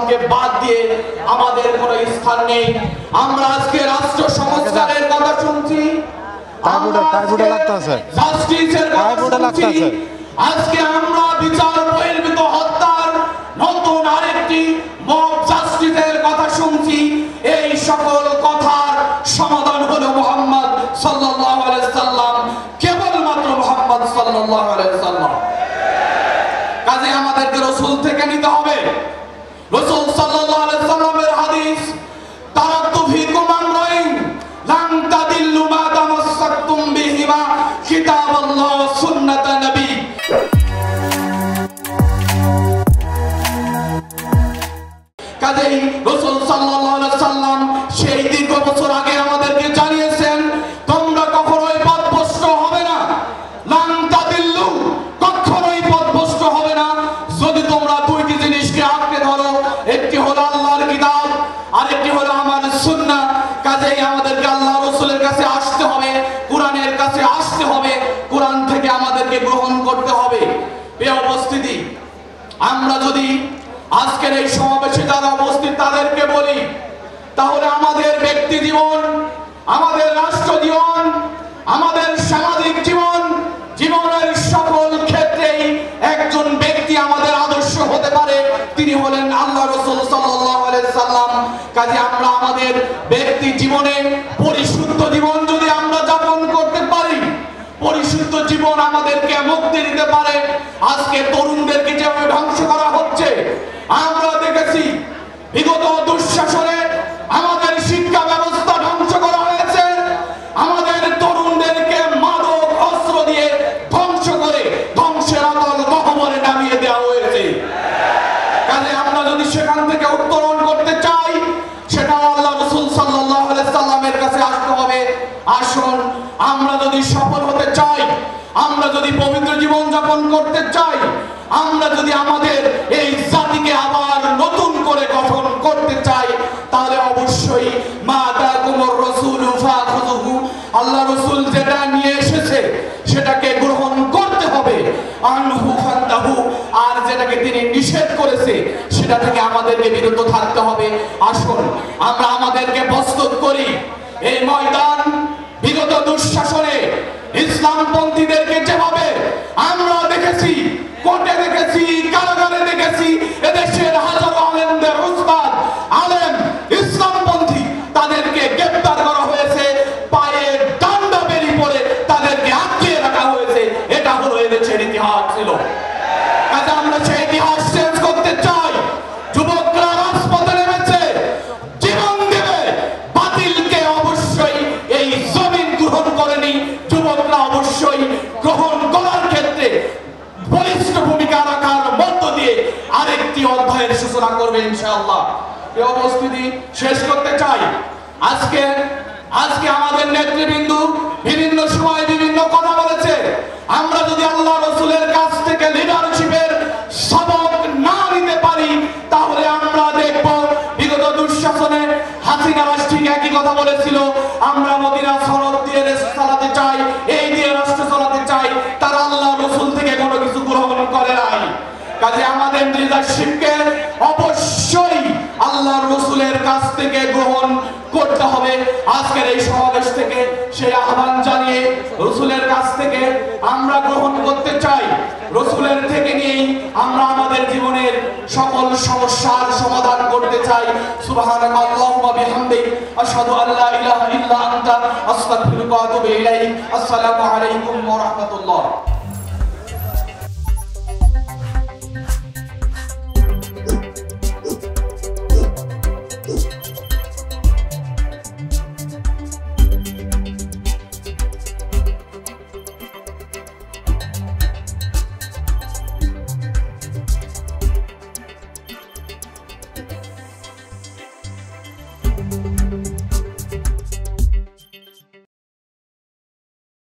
ইসলামকে বাদ দিয়ে আমাদের কোনো স্থান নেই। আমরা আজকে রাষ্ট্র সংস্কারের কথা শুনছি, আজকে আমরা বিচার বহির্ভূত হত্যার নতুন আরেকটি মব জাস্টিসের কথা শুনছি। এই সকল কথার সমাধান হলো মুহাম্মদ সাল্লাল্লাহু আলাইহি সাল্লাম, কেবলমাত্র মুহাম্মদ সাল্লাল্লাহু আলাইহি সাল্লাম। কাজে আমাদেরকে রাসূল থেকে নিতে হবে। রাসূল সাল্লাল্লাহু আলাইহি সাল্লামের হাদিস, তারাকতু ফীকুম আমরাইন লান তাদিল্লু মা তামাসসাকতুম বিহিমা কিতাবাল্লাহ ওয়া সুন্নাতান নবী। কাজেই রাসূল সাল্লাল্লাহু আলাইহি সাল্লাম সেই দীর্ঘ বছর আগে আমাদেরকে জানিয়েছেন, তোমরা কখনোই পথভ্রষ্ট হবে না, লান তাদিল্লু, কখনোই পথভ্রষ্ট হবে না যদি তোমরা দুইটি জিনিসকে আঁকড়ে ধরো। একটি হলো আল্লাহর কিতাব, আরেকটি হলো আমার সুন্নাহ। কাজেই আমাদেরকে আল্লাহ রাসূলের কাছে আসতে হবে, কোরআনের কাছে আসতে হবে, কোরআন থেকে আমাদেরকে গ্রহণ করতে হবে। প্রিয় উপস্থিতি, আমরা যদি আজকের এই সমাবেশে যারা উপস্থিত তাদেরকে বলি, তাহলে আমাদের ব্যক্তি জীবন, আমাদের রাষ্ট্র জীবন, আমাদের সামাজিক জীবন, জীবনের সকল ক্ষেত্রেই একজন ব্যক্তি আমাদের আদর্শ হতে পারে, তিনি হলেন আল্লাহ রাসূল সাল্লাল্লাহু আলাইহি সাল্লাম। কাজে আমরা আমাদের ব্যক্তি জীবনে পরিশুদ্ধ জীবন যদি আমরা যাপন করতে পারি, পরিশুদ্ধ জীবন আমাদেরকে মুক্তি দিতে পারে। আজকে তরুণদেরকে যেভাবে ধ্বংস করা হচ্ছে, আমরা দেখেছি বিগত দুঃশাসনে আমাদের শিক্ষা ব্যবস্থা ধ্বংস করা হয়েছে, আমাদের তরুণদেরকে মাদক অস্ত্র দিয়ে ধ্বংস করে ধ্বংসের আতল গহ্বরে নামিয়ে দেওয়া হয়েছে। কাজে আমরা যদি সেখান থেকে উত্তরণ করতে চাই, সেটা আল্লাহ রাসূল সাল্লাল্লাহু আলাইহি সাল্লামের কাছে আসতে হবে। আসুন, আমরা যদি সফল হতে চাই, আমরা যদি পবিত্র জীবন যাপন করতে চাই, আমরা যদি আমাদের এই জাতিকে আবার নতুন করে গঠন করতে চাই, তাহলে অবশ্যই মা আতাকুমুর রাসূলু ফাখুযুহু, আল্লাহ রাসূল যেটা নিয়ে এসেছে সেটাকে গ্রহণ করতে হবে। আনহু ফান্তাহু, আর যেটাকে তিনি নিষেধ করেছে সেটা থেকে আমাদেরকে বিরত থাকতে হবে। আসুন আমরা আমাদেরকে প্রস্তুত করি। এই ময়দান বিগত দুঃশাসনে ইসলামপন্থীদেরকে যেভাবে আমরা দেখেছি, কোর্টে দেখেছি, কারাগারে দেখেছি, এদেশের হাজারো আলেমদের উস্তাদ আলেম ইসলামপন্থী তাদেরকে গ্রেফতার করা হয়েছে, পায়ে ডান্ডা বেরি পরে তাদেরকে আটকিয়ে রাখা হয়েছে। এটা হলো এদেশের ইতিহাস ছিল। কাজে আমরা সেই ইতিহাস চেঞ্জ করতে চাই। যুবকরা রাজপথে নেমেছে, জীবন দেবে, বাতিলকে অবশ্যই এই জমিন গ্রহণ করেনি। যুবকরা অবশ্যই গ্রহণ করার ক্ষেত্রে বলিষ্ঠ ভূমিকা রাখার মধ্য দিয়ে আরেকটি অধ্যায়ের সূচনা করবে ইনশাআল্লাহ। এই উপস্থিতি শেষ করতে চাই। আজকে আমাদের নেতৃবৃন্দ বিভিন্ন সময় বিভিন্ন কথা বলেছে। আমরা যদি আল্লাহ রাসূলের কাছ থেকে লিডারশিপের সবক না নিতে পারি, তাহলে আমরা দেখব বিগত দুঃশাসনে হাসিনা ঠিক একই কথা বলেছিল, আমরা মদিনা সনদ দিয়ে দেশ চালাতে চাই, এই দিয়ে রাষ্ট্র চালাতে চাই। তারা আল্লাহ রাসূল থেকে কোনো কিছু গ্রহণ করে নাই। কাজে আমাদের লিডারশিপকে অবশ্যই আল্লাহ রাসূলের কাছ থেকে গ্রহণ করতে হবে। আজকের এই সমাবেশ থেকে সেই আহ্বান জানিয়ে রাসূলের কাছ থেকে আমরা গ্রহণ করতে চাই। রাসূলের থেকে নিয়েই আমরা আমাদের জীবনের সকল সমস্যার সমাধান করতে চাই। সুবহানাকাল্লাহুম্মা বিহামদিক, আশহাদু আল্লা ইলাহা ইল্লা আনতা, আস্তাগফিরুকা ওয়া আতুবু ইলাইক। আসসালামু আলাইকুম ওয়া রাহমাতুল্লাহ।